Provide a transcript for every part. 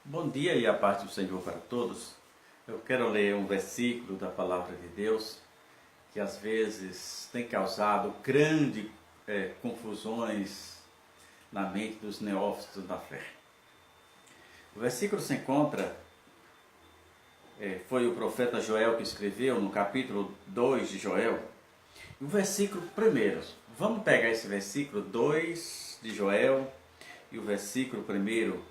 Bom dia e a paz do Senhor para todos. Eu quero ler um versículo da palavra de Deus que às vezes tem causado grandes confusões na mente dos neófitos da fé. O versículo se encontra, foi o profeta Joel que escreveu no capítulo 2 de Joel. O versículo primeiro, vamos pegar esse versículo 2 de Joel e o versículo primeiro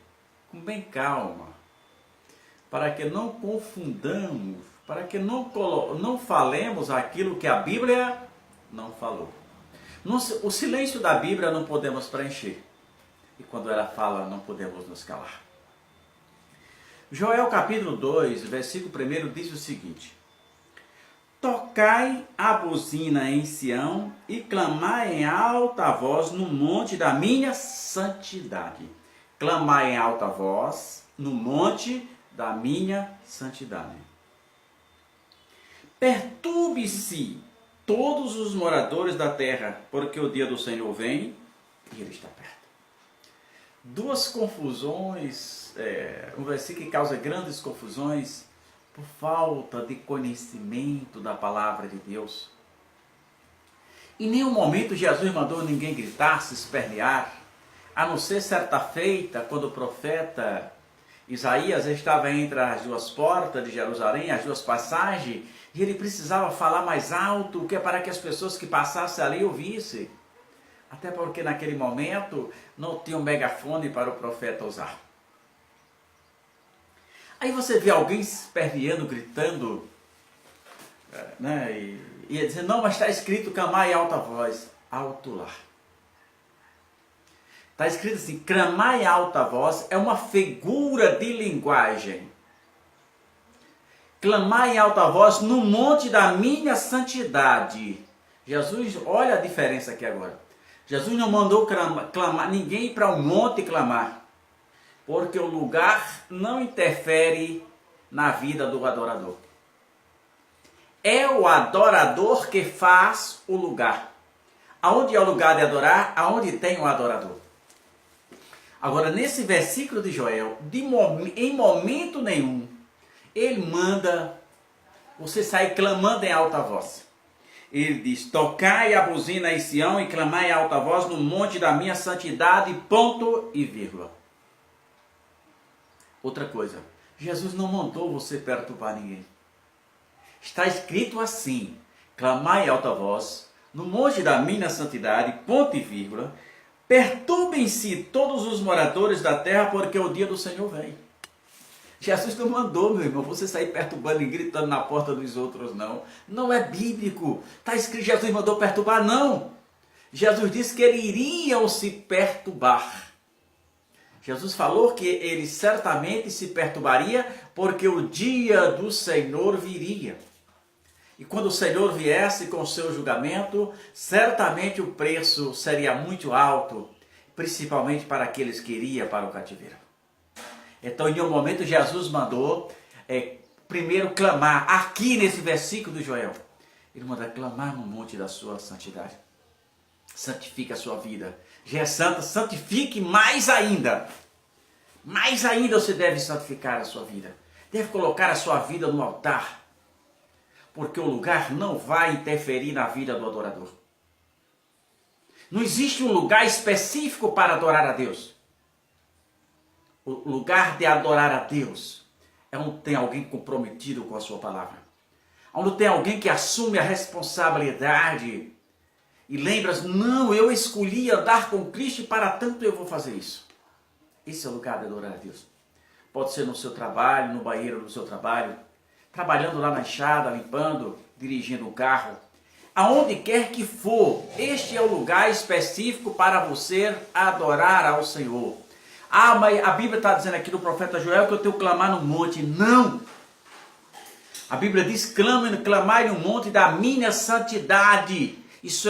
com bem calma, para que não confundamos, para que não falemos aquilo que a Bíblia não falou. O silêncio da Bíblia não podemos preencher, e quando ela fala não podemos nos calar. Joel capítulo 2, versículo 1 diz o seguinte: tocai a buzina em Sião e clamai em alta voz no monte da minha santidade. Clamai em alta voz no monte da minha santidade. Perturbe-se todos os moradores da terra, porque o dia do Senhor vem e ele está perto. Duas confusões, um versículo que causa grandes confusões por falta de conhecimento da palavra de Deus. Em nenhum momento Jesus mandou ninguém gritar, se espernear, a não ser certa feita, quando o profeta Isaías estava entre as duas portas de Jerusalém, as duas passagens, e ele precisava falar mais alto, que é para que as pessoas que passassem ali ouvissem. Até porque naquele momento não tinha um megafone para o profeta usar. Aí você vê alguém se esperneando, gritando, e ia dizer, não, mas está escrito clamar em alta voz. Alto lá. Está escrito assim, clamar em alta voz é uma figura de linguagem. Clamar em alta voz no monte da minha santidade. Jesus, olha a diferença aqui agora. Jesus não mandou clamar ninguém para um monte clamar, porque o lugar não interfere na vida do adorador. É o adorador que faz o lugar. Aonde é o lugar de adorar? Aonde tem o adorador. Agora, nesse versículo de Joel, em momento nenhum, ele manda você sair clamando em alta voz. Ele diz, tocai a buzina em Sião e clamai em alta voz no monte da minha santidade, ponto e vírgula. Outra coisa, Jesus não mandou você perturbar ninguém. Está escrito assim, clamai em alta voz no monte da minha santidade, ponto e vírgula, perturbem-se todos os moradores da terra, porque o dia do Senhor vem. Jesus não mandou, meu irmão, você sair perturbando e gritando na porta dos outros, não. Não é bíblico. Está escrito, Jesus mandou perturbar, não. Jesus disse que ele iria se perturbar. Jesus falou que ele certamente se perturbaria, porque o dia do Senhor viria. E quando o Senhor viesse com o seu julgamento, certamente o preço seria muito alto, principalmente para aqueles que iriam para o cativeiro. Então, em um momento, Jesus mandou primeiro clamar, aqui nesse versículo de Joel, ele manda clamar no monte da sua santidade. Santifique a sua vida. Já é santa, santifique mais ainda. Mais ainda você deve santificar a sua vida. Deve colocar a sua vida no altar. Porque o lugar não vai interferir na vida do adorador. Não existe um lugar específico para adorar a Deus. O lugar de adorar a Deus é onde tem alguém comprometido com a sua palavra. Onde tem alguém que assume a responsabilidade e lembra, não, eu escolhi andar com Cristo e para tanto eu vou fazer isso. Esse é o lugar de adorar a Deus. Pode ser no seu trabalho, no banheiro do seu trabalho, trabalhando lá na enxada, limpando, dirigindo um carro, aonde quer que for, este é o lugar específico para você adorar ao Senhor. Ah, mas a Bíblia está dizendo aqui no profeta Joel que eu tenho que clamar no monte. Não! A Bíblia diz, clamai no monte da minha santidade. Isso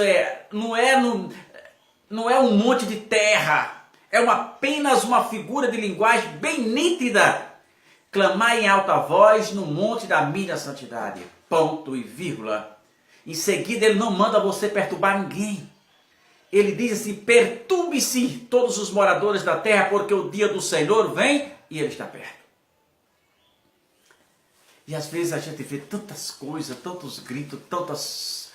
não é um monte de terra, é apenas uma figura de linguagem bem nítida. Clamai em alta voz no monte da minha santidade. Ponto e vírgula. Em seguida, ele não manda você perturbar ninguém. Ele diz assim, perturbe-se todos os moradores da terra, porque o dia do Senhor vem e Ele está perto. E às vezes a gente vê tantas coisas, tantos gritos, tantas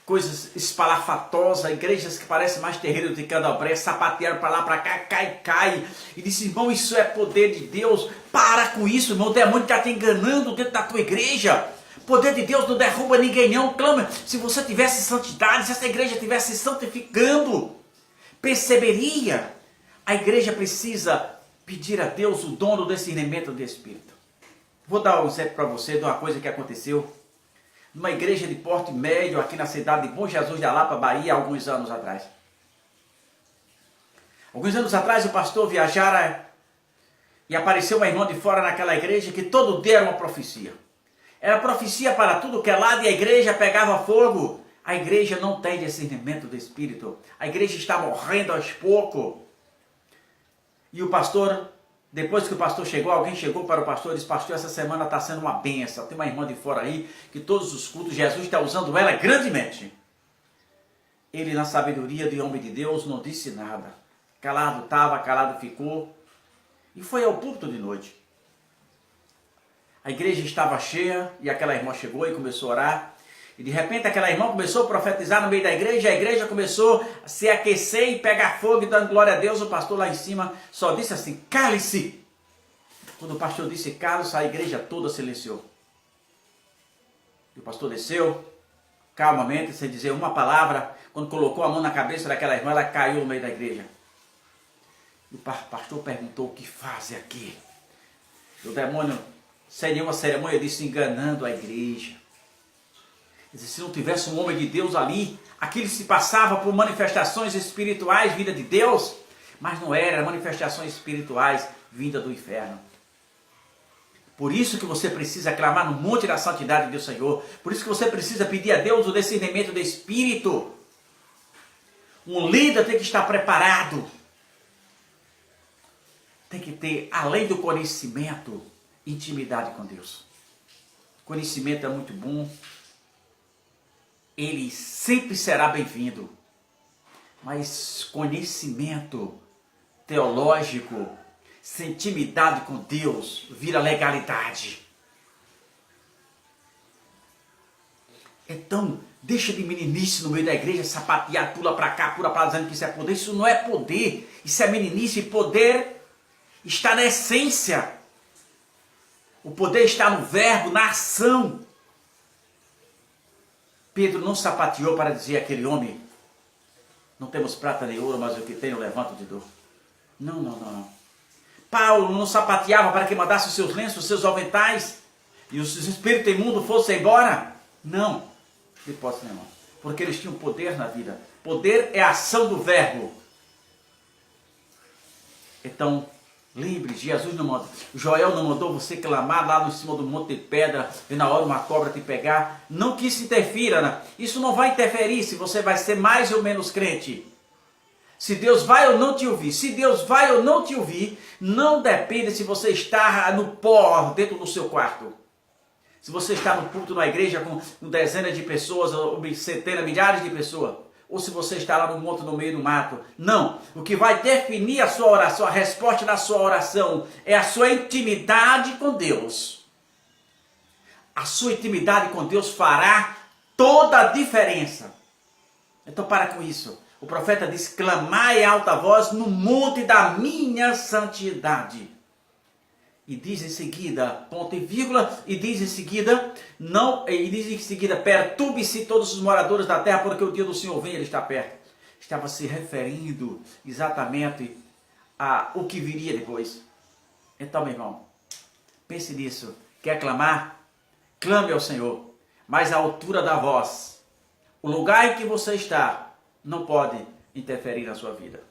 coisas espalafatosas, igrejas que parecem mais terreiro de candomblé, sapatearam para lá, para cá, cai. E disse, irmão, isso é poder de Deus. Para com isso, irmão, o demônio está te enganando dentro da tua igreja. O poder de Deus não derruba ninguém não. Clama, se você tivesse santidade, se essa igreja estivesse santificando, perceberia. A igreja precisa pedir a Deus o dom do discernimento do Espírito. Vou dar um exemplo para você de uma coisa que aconteceu numa igreja de porte médio aqui na cidade de Bom Jesus de Alapa, Bahia, alguns anos atrás. Alguns anos atrás o pastor viajara e apareceu uma irmã de fora naquela igreja que todo dia era uma profecia. Era profecia para tudo que é lado e a igreja pegava fogo. A igreja não tem discernimento do Espírito. A igreja está morrendo aos poucos. E o pastor, depois que o pastor chegou, alguém chegou para o pastor e disse, pastor, essa semana está sendo uma bênção. Tem uma irmã de fora aí, que todos os cultos, Jesus está usando ela grandemente. Ele, na sabedoria de homem de Deus, não disse nada. Calado estava, calado ficou. E foi ao púlpito de noite. A igreja estava cheia e aquela irmã chegou e começou a orar. E de repente aquela irmã começou a profetizar no meio da igreja. A igreja começou a se aquecer e pegar fogo e dando glória a Deus. O pastor lá em cima só disse assim, cale-se. Quando o pastor disse cale-se, a igreja toda silenciou. E o pastor desceu, calmamente, sem dizer uma palavra. Quando colocou a mão na cabeça daquela irmã, ela caiu no meio da igreja. E o pastor perguntou, o que faz aqui? E o demônio, sem nenhuma cerimônia, disse, enganando a igreja. Se não tivesse um homem de Deus ali, aquilo se passava por manifestações espirituais vinda de Deus, mas não era manifestações espirituais vinda do inferno. Por isso que você precisa clamar no monte da santidade do Senhor. Por isso que você precisa pedir a Deus o discernimento do Espírito. Um líder tem que estar preparado. Tem que ter, além do conhecimento, intimidade com Deus. Conhecimento é muito bom. Ele sempre será bem-vindo. Mas conhecimento teológico, sem intimidade com Deus, vira legalidade. Então, deixa de meninice no meio da igreja, sapatear, pula para cá, pula para lá, dizendo que isso é poder. Isso não é poder, isso é meninice. Poder está na essência. O poder está no verbo, na ação. Pedro não sapateou para dizer àquele homem, não temos prata nem ouro, mas o que tenho levanto de dor. Não. Paulo não sapateava para que mandasse os seus lenços, os seus aventais, e os espíritos imundos fossem embora. Não, de hipótese nenhuma. Porque eles tinham poder na vida. Poder é a ação do verbo. Então, lembre, Jesus não mandou, Joel não mandou você clamar lá no cima do monte de pedra e na hora uma cobra te pegar. Não que isso interfira, né? Isso não vai interferir se você vai ser mais ou menos crente. Se Deus vai ou não te ouvir. Se Deus vai ou não te ouvir, não depende se você está no pó dentro do seu quarto. Se você está no culto na igreja com dezenas de pessoas, ou centenas, milhares de pessoas. Ou se você está lá no monte, no meio do mato. Não. O que vai definir a sua oração, a resposta da sua oração, é a sua intimidade com Deus. A sua intimidade com Deus fará toda a diferença. Então para com isso. O profeta diz, clamai em alta voz no monte da minha santidade. E diz em seguida, ponto e vírgula, e diz em seguida, perturbe-se todos os moradores da terra, porque o dia do Senhor vem, ele está perto. Estava se referindo exatamente ao que viria depois. Então, meu irmão, pense nisso. Quer clamar? Clame ao Senhor. Mas a altura da voz, o lugar em que você está, não pode interferir na sua vida.